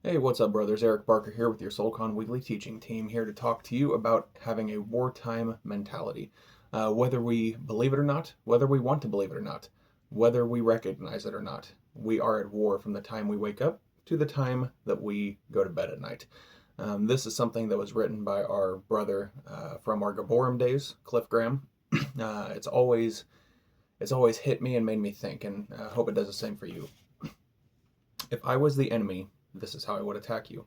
Hey, what's up, brothers? Eric Barker here with your SoulCon Weekly Teaching Team, here to talk to you about having a wartime mentality. Whether we believe it or not, whether we want to believe it or not, whether we recognize it or not, we are at war from the time we wake up to the time that we go to bed at night. This is something that was written by our brother from our Gaborim days, Cliff Graham. It's always hit me and made me think, and I hope it does the same for you. If I was the enemy, this is how I would attack you.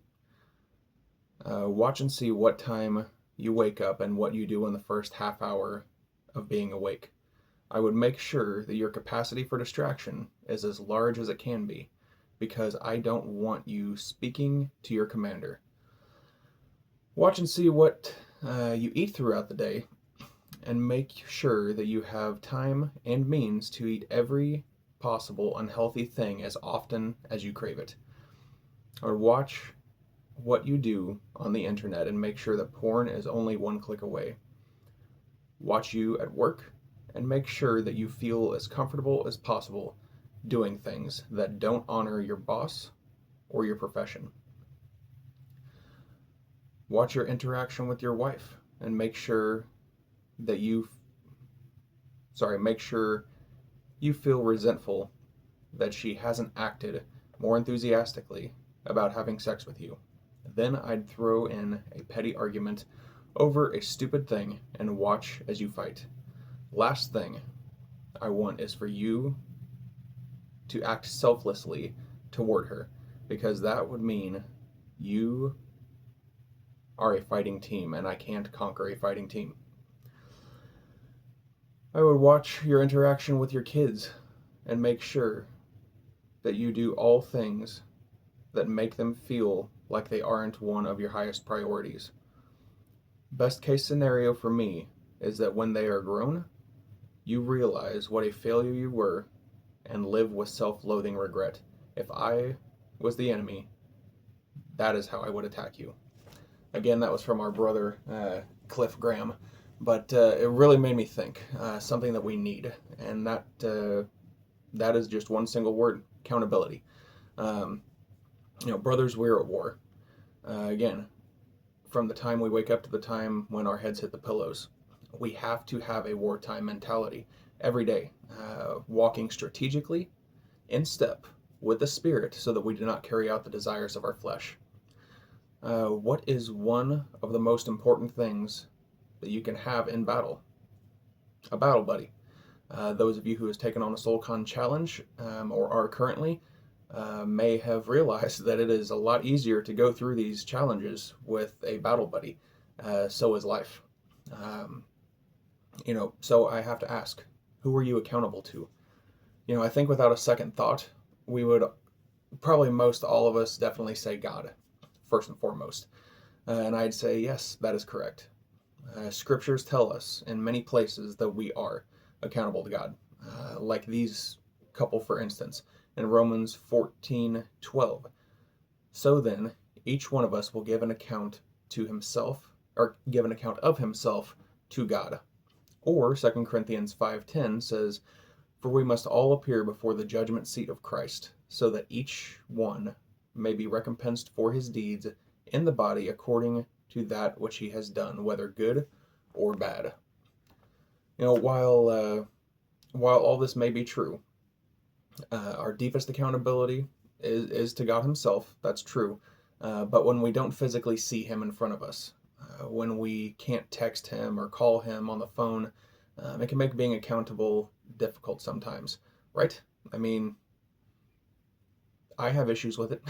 Watch and see what time you wake up and what you do in the first half hour of being awake. I would make sure that your capacity for distraction is as large as it can be, because I don't want you speaking to your commander. Watch and see what you eat throughout the day, and make sure that you have time and means to eat every possible unhealthy thing as often as you crave it. Or watch what you do on the internet and make sure that porn is only one click away. Watch you at work and make sure that you feel as comfortable as possible doing things that don't honor your boss or your profession. Watch your interaction with your wife and make sure you feel resentful that she hasn't acted more enthusiastically about having sex with you. Then I'd throw in a petty argument over a stupid thing and watch as you fight. Last thing I want is for you to act selflessly toward her, because that would mean you are a fighting team and I can't conquer a fighting team. I would watch your interaction with your kids and make sure that you do all things that make them feel like they aren't one of your highest priorities. Best case scenario for me is that when they are grown, you realize what a failure you were and live with self-loathing regret. If I was the enemy, that is how I would attack you. Again, that was from our brother Cliff Graham, but it really made me think. Something that we need, and that is just one single word: accountability. Um, Brothers, we're at war. Again, from the time we wake up to the time when our heads hit the pillows, we have to have a wartime mentality every day, walking strategically in step with the Spirit so that we do not carry out the desires of our flesh. What is one of the most important things that you can have in battle? A battle buddy. Those of you who has taken on a SoulCon challenge or are currently may have realized that it is a lot easier to go through these challenges with a battle buddy. So is life. So I have to ask, who are you accountable to? I think without a second thought, we would probably most all of us definitely say God, first and foremost. And I'd say, yes, that is correct. Scriptures tell us in many places that we are accountable to God. Like these couple, for instance, in Romans 14:12. So then, each one of us will give an account to himself, or give an account of himself to God. Or 2 Corinthians 5:10 says, for we must all appear before the judgment seat of Christ, so that each one may be recompensed for his deeds in the body according to that which he has done, whether good or bad. While all this may be true, our deepest accountability is to God himself. That's true. But when we don't physically see him in front of us, when we can't text him or call him on the phone, it can make being accountable difficult sometimes, right? I mean, I have issues with it.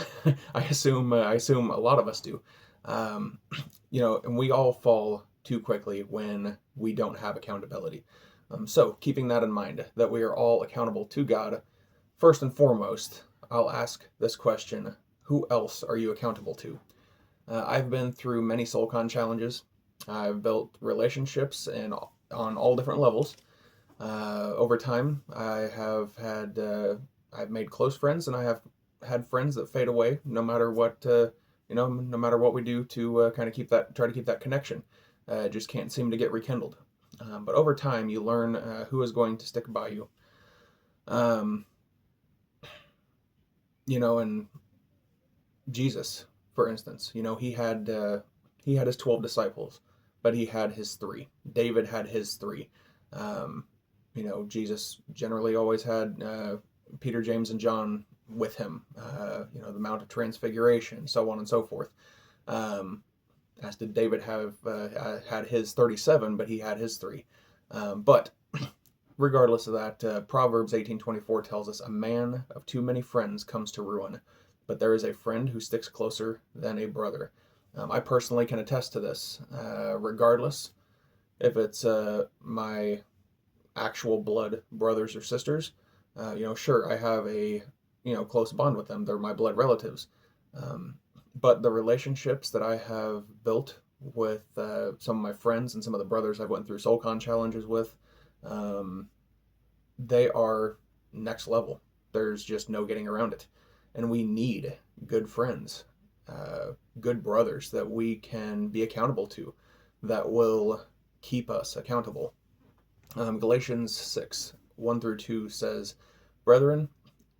I assume a lot of us do. And we all fall too quickly when we don't have accountability. So keeping that in mind, that we are all accountable to God, first and foremost, I'll ask this question: who else are you accountable to? I've been through many SoulCon challenges. I've built relationships on all different levels. Over time, I've made close friends, and I have had friends that fade away, no matter what, no matter what we do to try to keep that connection. Just can't seem to get rekindled. But over time, you learn who is going to stick by you. And Jesus, for instance, he had his 12 disciples, but he had his three. David had his three. Um, Jesus generally always had Peter, James, and John with him. The Mount of Transfiguration, so on and so forth. Um, as did David have had his 37, but he had his three. But regardless of that, Proverbs 18:24 tells us, "A man of too many friends comes to ruin, but there is a friend who sticks closer than a brother." I personally can attest to this. Regardless if it's my actual blood brothers or sisters, sure, I have a close bond with them. They're my blood relatives. But the relationships that I have built with some of my friends and some of the brothers I've went through SoulCon challenges with, um, they are next level. There's just no getting around it. And we need good friends, good brothers that we can be accountable to, that will keep us accountable. Galatians 6:1-2 says, "Brethren,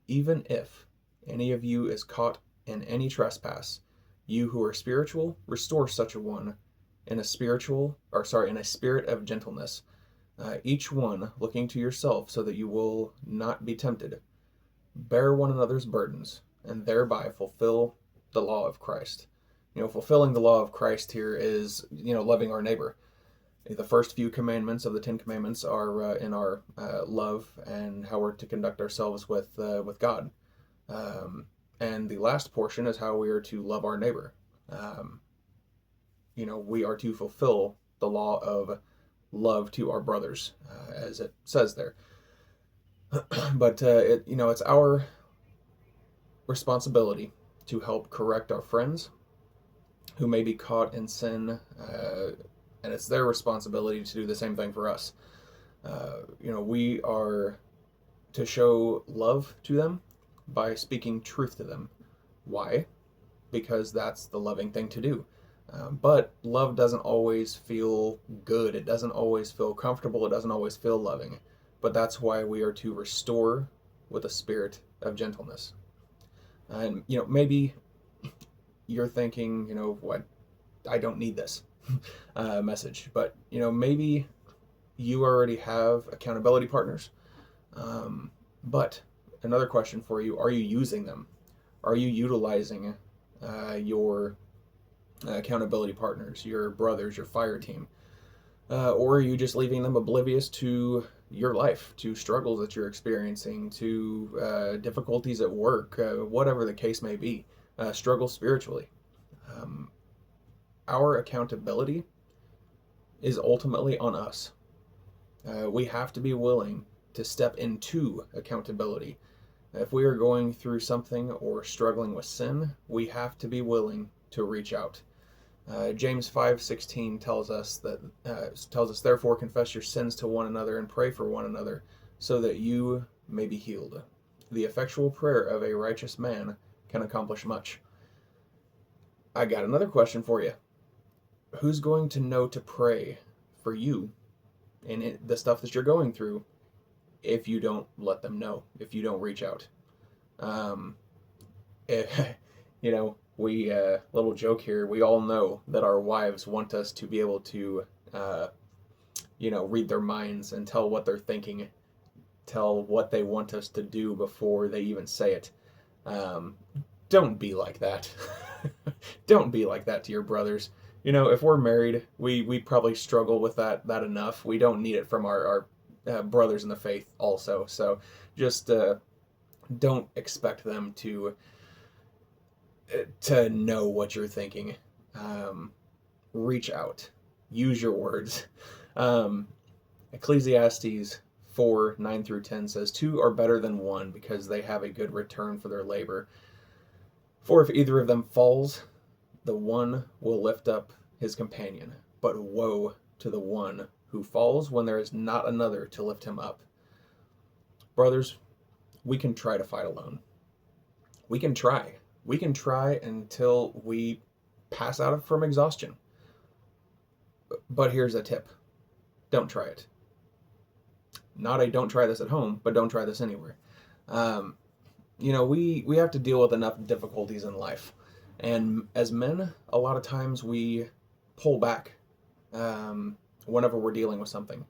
even if any of you is caught in any trespass, you who are spiritual, restore such a one in a spirit of gentleness, each one looking to yourself so that you will not be tempted. Bear one another's burdens, and thereby fulfill the law of Christ." Fulfilling the law of Christ here is, loving our neighbor. The first few commandments of the 10 Commandments are in our love and how we're to conduct ourselves with God. And the last portion is how we are to love our neighbor. We are to fulfill the law of love to our brothers, as it says there. But it's our responsibility to help correct our friends who may be caught in sin, and it's their responsibility to do the same thing for us. We are to show love to them by speaking truth to them. Why? Because that's the loving thing to do. But love doesn't always feel good. It doesn't always feel comfortable. It doesn't always feel loving. But that's why we are to restore with a spirit of gentleness. And, maybe you're thinking, what? I don't need this message. But, maybe you already have accountability partners. But another question for you, are you using them? Are you utilizing your accountability partners, your brothers, your fire team? Or are you just leaving them oblivious to your life, to struggles that you're experiencing, to difficulties at work, whatever the case may be, struggles spiritually? Our accountability is ultimately on us. We have to be willing to step into accountability. If we are going through something or struggling with sin, we have to be willing to reach out. James 5:16 tells us, "Therefore confess your sins to one another and pray for one another, so that you may be healed. The effectual prayer of a righteous man can accomplish much." I got another question for you. Who's going to know to pray for you in the stuff that you're going through if you don't let them know, if you don't reach out? If, we, little joke here, we all know that our wives want us to be able to, read their minds and tell what they're thinking, tell what they want us to do before they even say it. Don't be like that. Don't be like that to your brothers. If we're married, we probably struggle with that enough. We don't need it from our brothers in the faith also. So just don't expect them to know what you're thinking. Reach out. Use your words. Ecclesiastes 4:9-10 says, "Two are better than one because they have a good return for their labor. For if either of them falls, the one will lift up his companion. But woe to the one who falls when there is not another to lift him up." Brothers, we can try to fight alone. We can try. We can try until we pass out from exhaustion. But here's a tip. Don't try it. Not a don't try this at home, but don't try this anywhere. We have to deal with enough difficulties in life. And as men, a lot of times we pull back whenever we're dealing with something.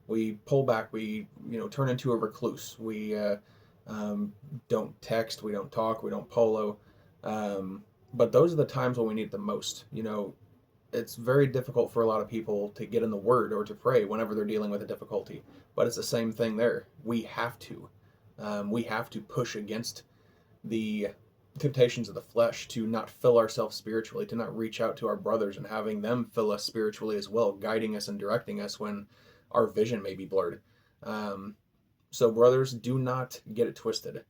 We pull back. We turn into a recluse. We um, don't text. We don't talk. We don't polo. But those are the times when we need it the most. It's very difficult for a lot of people to get in the Word or to pray whenever they're dealing with a difficulty. But it's the same thing there. We have to. We have to push against the temptations of the flesh, to not fill ourselves spiritually, to not reach out to our brothers and having them fill us spiritually as well, guiding us and directing us when our vision may be blurred. Um, so, brothers, do not get it twisted.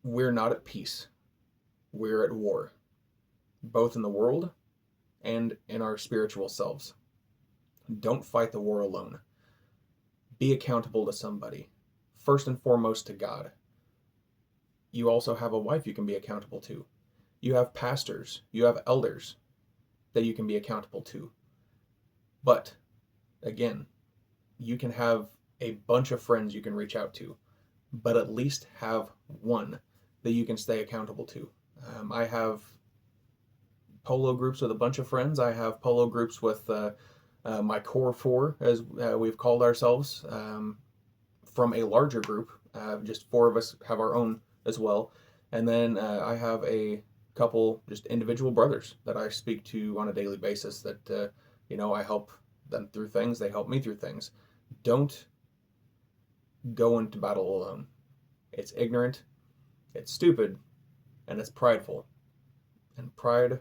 We're not at peace. We're at war, both in the world and in our spiritual selves. Don't fight the war alone. Be accountable to somebody, first and foremost to God. You also have a wife you can be accountable to. You have pastors, you have elders that you can be accountable to. But again, you can have a bunch of friends you can reach out to, but at least have one that you can stay accountable to. I have polo groups with a bunch of friends. I have polo groups with my core four, as we've called ourselves, from a larger group. Just four of us have our own as well. And then I have a couple just individual brothers that I speak to on a daily basis that, I help them through things. They help me through things. Don't go into battle alone. It's ignorant, it's stupid, and it's prideful. And pride,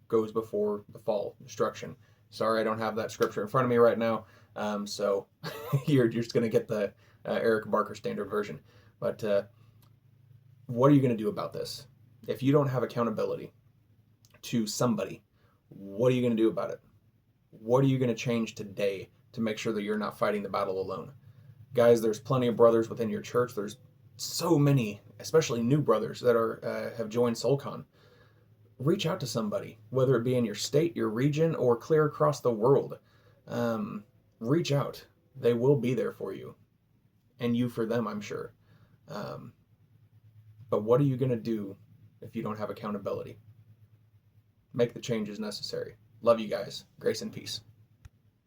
goes before the fall, destruction. Sorry, I don't have that scripture in front of me right now. So you're just going to get the Eric Barker Standard Version. But what are you going to do about this? If you don't have accountability to somebody, what are you going to do about it? What are you going to change today to make sure that you're not fighting the battle alone? Guys, there's plenty of brothers within your church. There's so many, especially new brothers that have joined SoulCon. Reach out to somebody, whether it be in your state, your region, or clear across the world. Reach out. They will be there for you, and you for them, I'm sure. But what are you going to do if you don't have accountability? Make the changes necessary. Love you guys. Grace and peace.